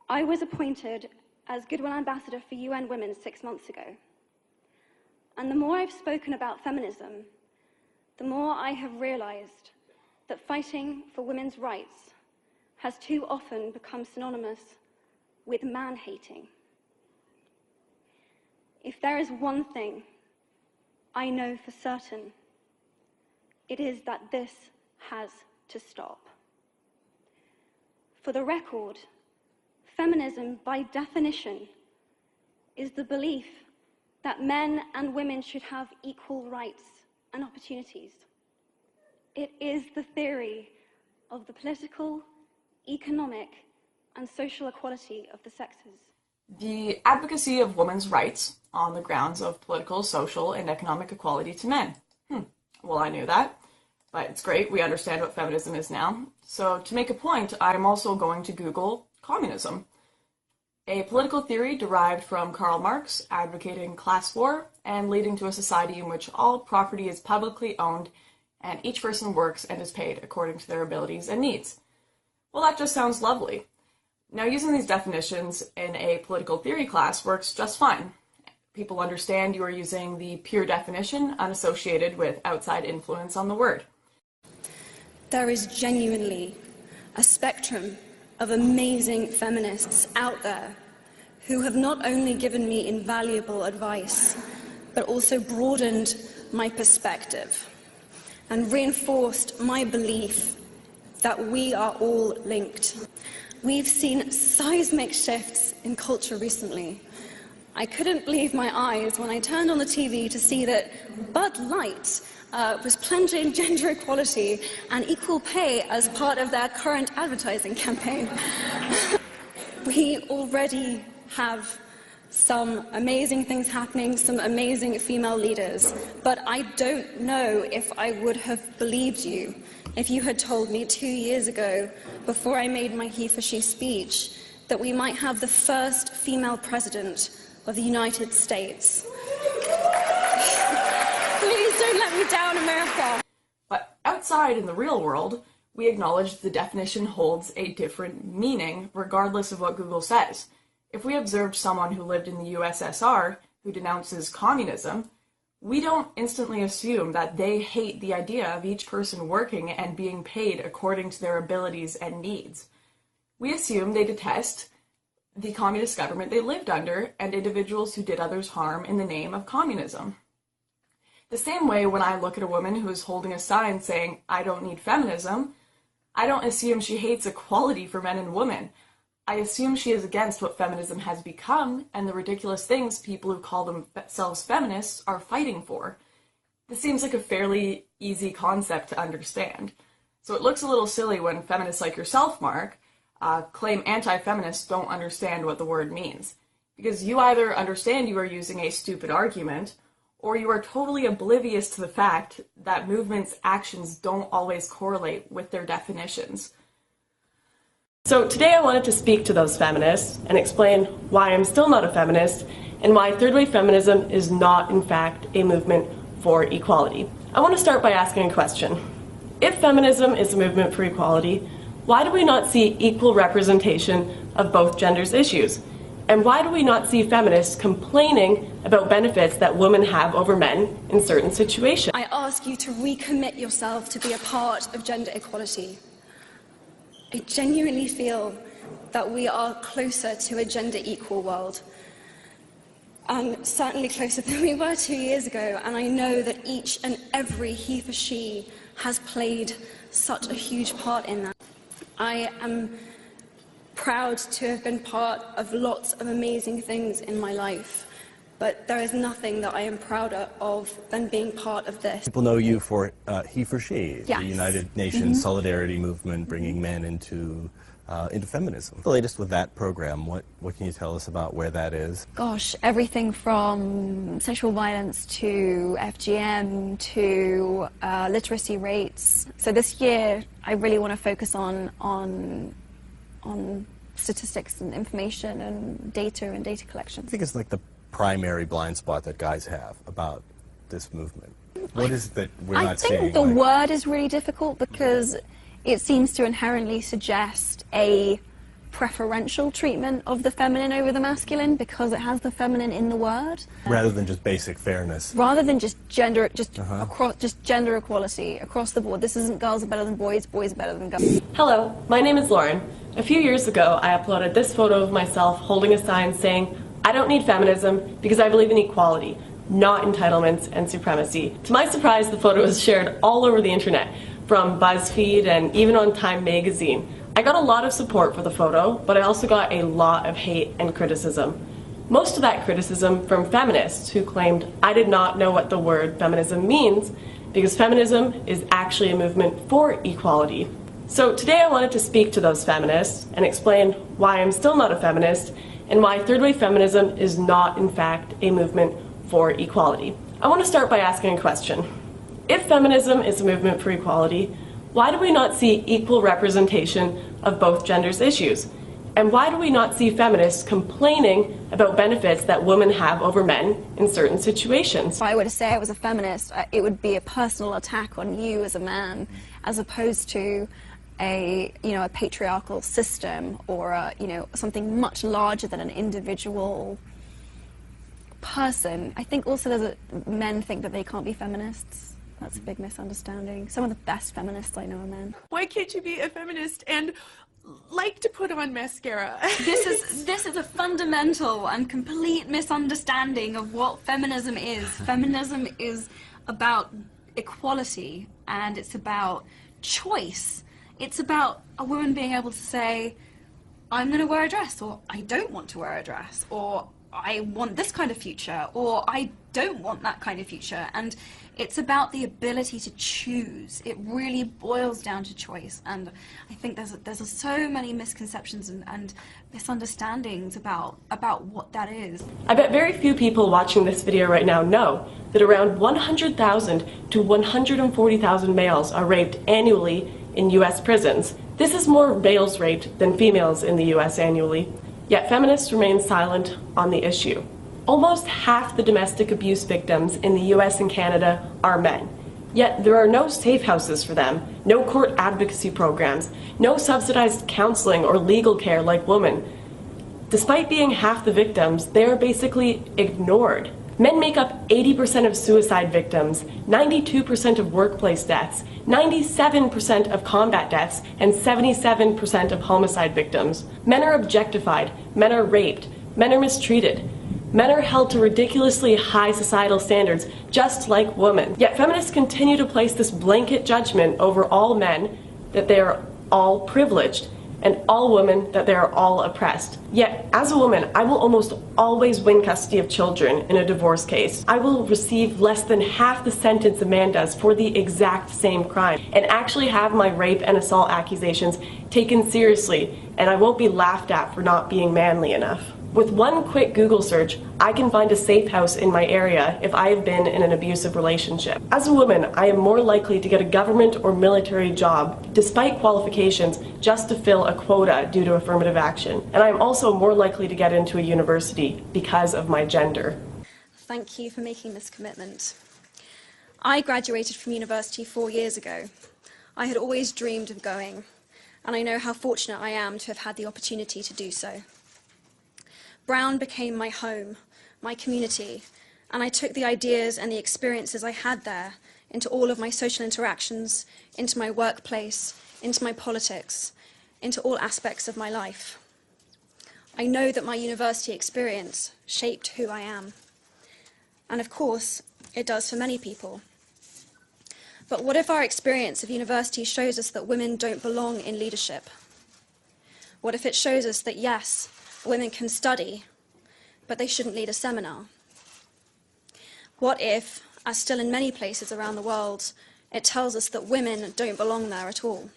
I was appointed as Goodwill Ambassador for UN Women 6 months ago. And the more I've spoken about feminism, the more I have realized that fighting for women's rights has too often become synonymous with man-hating. If there is one thing I know for certain, it is that this has to stop. For the record, feminism, by definition, is the belief that men and women should have equal rights and opportunities. It is the theory of the political, economic, and social equality of the sexes. The advocacy of women's rights on the grounds of political, social, and economic equality to men. Well, I knew that, but it's great. We understand what feminism is now. So to make a point, I'm also going to Google communism, a political theory derived from Karl Marx, advocating class war and leading to a society in which all property is publicly owned and each person works and is paid according to their abilities and needs. Well, that just sounds lovely. Now, using these definitions in a political theory class works just fine. People understand you are using the pure definition unassociated with outside influence on the word. There is genuinely a spectrum of amazing feminists out there who have not only given me invaluable advice, but also broadened my perspective and reinforced my belief that we are all linked. We've seen seismic shifts in culture recently. I couldn't believe my eyes when I turned on the TV to see that Bud Light was plunging gender equality and equal pay as part of their current advertising campaign. We already have some amazing things happening, some amazing female leaders, but I don't know if I would have believed you if you had told me 2 years ago, before I made my he for she speech, that we might have the first female president of the United States. Please don't let me down, America. But outside in the real world, we acknowledge the definition holds a different meaning regardless of what Google says. If we observed someone who lived in the USSR who denounces communism, we don't instantly assume that they hate the idea of each person working and being paid according to their abilities and needs. We assume they detest the communist government they lived under and individuals who did others harm in the name of communism. The same way when I look at a woman who is holding a sign saying, "I don't need feminism," I don't assume she hates equality for men and women. I assume she is against what feminism has become and the ridiculous things people who call themselves feminists are fighting for. This seems like a fairly easy concept to understand. So it looks a little silly when feminists like yourself, Mark, claim anti-feminists don't understand what the word means. Because you either understand you are using a stupid argument, or you are totally oblivious to the fact that movements' actions don't always correlate with their definitions. So today I wanted to speak to those feminists and explain why I'm still not a feminist and why third wave feminism is not, in fact, a movement for equality. I want to start by asking a question. If feminism is a movement for equality, why do we not see equal representation of both genders' issues? And why do we not see feminists complaining about benefits that women have over men in certain situations? I ask you to recommit yourself to be a part of gender equality. I genuinely feel that we are closer to a gender equal world, and certainly closer than we were 2 years ago, and I know that each and every he for she has played such a huge part in that. I am proud to have been part of lots of amazing things in my life, but there is nothing that I am prouder of than being part of this. People know you for He for She, yes. The United Nations Solidarity Movement, bringing men into feminism. The latest with that program, what can you tell us about where that is? Gosh, everything from sexual violence to FGM to literacy rates. So this year, I really want to focus on statistics and information and data collection. I think it's like the primary blind spot that guys have about this movement. What is it that we're not seeing? I think the word is really difficult because it seems to inherently suggest a preferential treatment of the feminine over the masculine because it has the feminine in the word. Rather than just basic fairness. Rather than just gender, across, just gender equality across the board. This isn't girls are better than boys, boys are better than girls. Hello, my name is Lauren. A few years ago, I uploaded this photo of myself holding a sign saying, "I don't need feminism because I believe in equality, not entitlements and supremacy." To my surprise, the photo was shared all over the internet, from BuzzFeed and even on Time magazine. I got a lot of support for the photo, but I also got a lot of hate and criticism. Most of that criticism from feminists who claimed I did not know what the word feminism means because feminism is actually a movement for equality. So today I wanted to speak to those feminists and explain why I'm still not a feminist and why third wave feminism is not in fact a movement for equality. I want to start by asking a question. If feminism is a movement for equality, why do we not see equal representation of both genders' issues? And why do we not see feminists complaining about benefits that women have over men in certain situations? If I were to say I was a feminist, it would be a personal attack on you as a man, as opposed to a patriarchal system or something much larger than an individual person. I think also men think that they can't be feminists. That's a big misunderstanding. Some of the best feminists I know are men. Why can't you be a feminist and like to put on mascara? This is a fundamental and complete misunderstanding of what feminism is. Feminism is about equality and it's about choice. It's about a woman being able to say, I'm going to wear a dress, or I don't want to wear a dress, or I want this kind of future, or I don't want that kind of future. And it's about the ability to choose. It really boils down to choice. And I think there's so many misconceptions and misunderstandings about what that is. I bet very few people watching this video right now know that around 100,000 to 140,000 males are raped annually in US prisons. This is more males raped than females in the US annually. Yet feminists remain silent on the issue. Almost half the domestic abuse victims in the US and Canada are men. Yet there are no safe houses for them, no court advocacy programs, no subsidized counseling or legal care like women. Despite being half the victims, they are basically ignored. Men make up 80% of suicide victims, 92% of workplace deaths, 97% of combat deaths, and 77% of homicide victims. Men are objectified, men are raped, men are mistreated. Men are held to ridiculously high societal standards, just like women. Yet feminists continue to place this blanket judgment over all men that they are all privileged, and all women that they are all oppressed. Yet, as a woman, I will almost always win custody of children in a divorce case. I will receive less than half the sentence a man does for the exact same crime, and actually have my rape and assault accusations taken seriously, and I won't be laughed at for not being manly enough. With one quick Google search, I can find a safe house in my area if I have been in an abusive relationship. As a woman, I am more likely to get a government or military job, despite qualifications, just to fill a quota due to affirmative action. And I am also more likely to get into a university because of my gender. Thank you for making this commitment. I graduated from university 4 years ago. I had always dreamed of going, and I know how fortunate I am to have had the opportunity to do so. Brown became my home, my community, and I took the ideas and the experiences I had there into all of my social interactions, into my workplace, into my politics, into all aspects of my life. I know that my university experience shaped who I am. And of course, it does for many people. But what if our experience of university shows us that women don't belong in leadership? What if it shows us that, yes, women can study, but they shouldn't lead a seminar? What if, as still in many places around the world, it tells us that women don't belong there at all?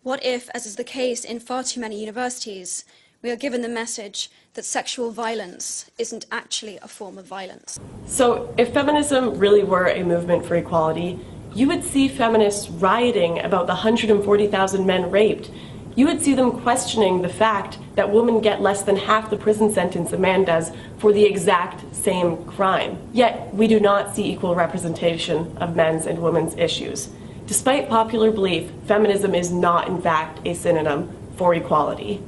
What if, as is the case in far too many universities, we are given the message that sexual violence isn't actually a form of violence? So if feminism really were a movement for equality, you would see feminists rioting about the 140,000 men raped. You would see them questioning the fact that women get less than half the prison sentence a man does for the exact same crime. Yet, we do not see equal representation of men's and women's issues. Despite popular belief, feminism is not, in fact, a synonym for equality.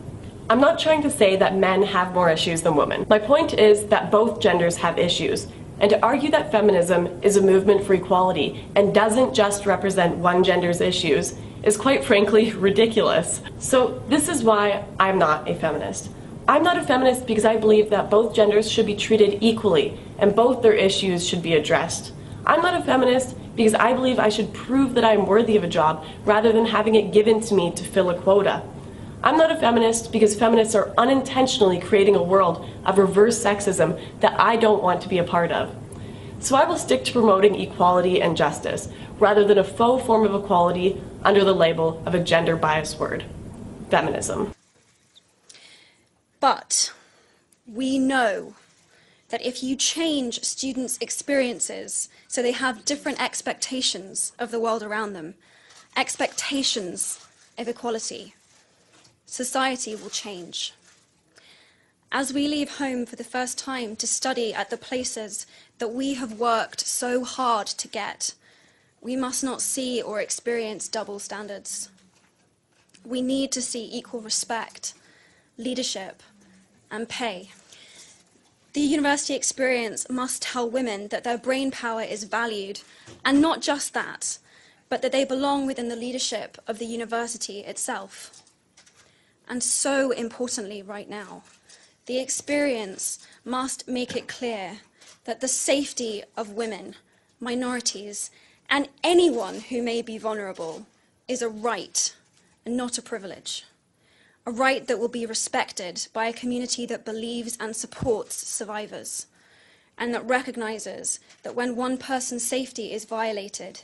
I'm not trying to say that men have more issues than women. My point is that both genders have issues, and to argue that feminism is a movement for equality and doesn't just represent one gender's issues is quite frankly ridiculous. So this is why I'm not a feminist. I'm not a feminist because I believe that both genders should be treated equally and both their issues should be addressed. I'm not a feminist because I believe I should prove that I'm worthy of a job rather than having it given to me to fill a quota. I'm not a feminist because feminists are unintentionally creating a world of reverse sexism that I don't want to be a part of. So I will stick to promoting equality and justice, rather than a faux form of equality under the label of a gender-biased word, feminism. But we know that if you change students' experiences so they have different expectations of the world around them, expectations of equality, society will change. As we leave home for the first time to study at the places that we have worked so hard to get, we must not see or experience double standards. We need to see equal respect, leadership, and pay. The university experience must tell women that their brain power is valued, and not just that, but that they belong within the leadership of the university itself. And so importantly right now, the experience must make it clear that the safety of women, minorities, and anyone who may be vulnerable is a right and not a privilege. A right that will be respected by a community that believes and supports survivors, and that recognizes that when one person's safety is violated,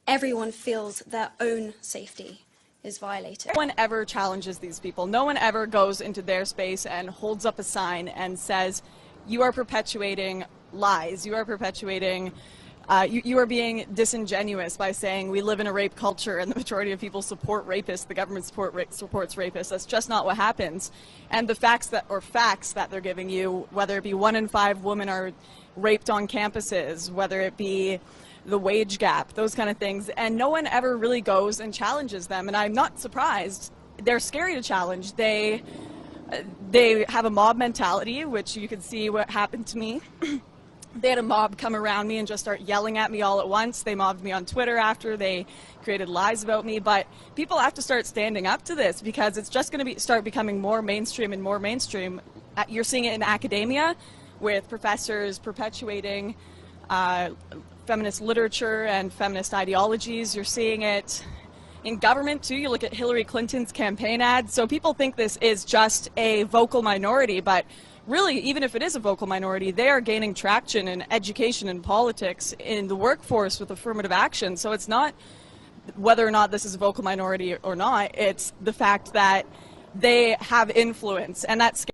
everyone feels their own safety is violated. No one ever challenges these people. No one ever goes into their space and holds up a sign and says, you are perpetuating lies, you are perpetuating, you are being disingenuous by saying we live in a rape culture and the majority of people support rapists, the government supports rapists. That's just not what happens. And the facts that they're giving you, whether it be 1 in 5 women are raped on campuses, whether it be the wage gap, those kind of things, and no one ever really goes and challenges them, and I'm not surprised. They're scary to challenge. They have a mob mentality, which you can see what happened to me. They had a mob come around me and just start yelling at me all at once. They mobbed me on Twitter after. They created lies about me. But people have to start standing up to this because it's just going to start becoming more mainstream and more mainstream. You're seeing it in academia with professors perpetuating feminist literature and feminist ideologies. You're seeing it in government too. You look at Hillary Clinton's campaign ads. So people think this is just a vocal minority, but really, even if it is a vocal minority, they are gaining traction in education and politics, in the workforce with affirmative action. So it's not whether or not this is a vocal minority or not, it's the fact that they have influence, and that's scary.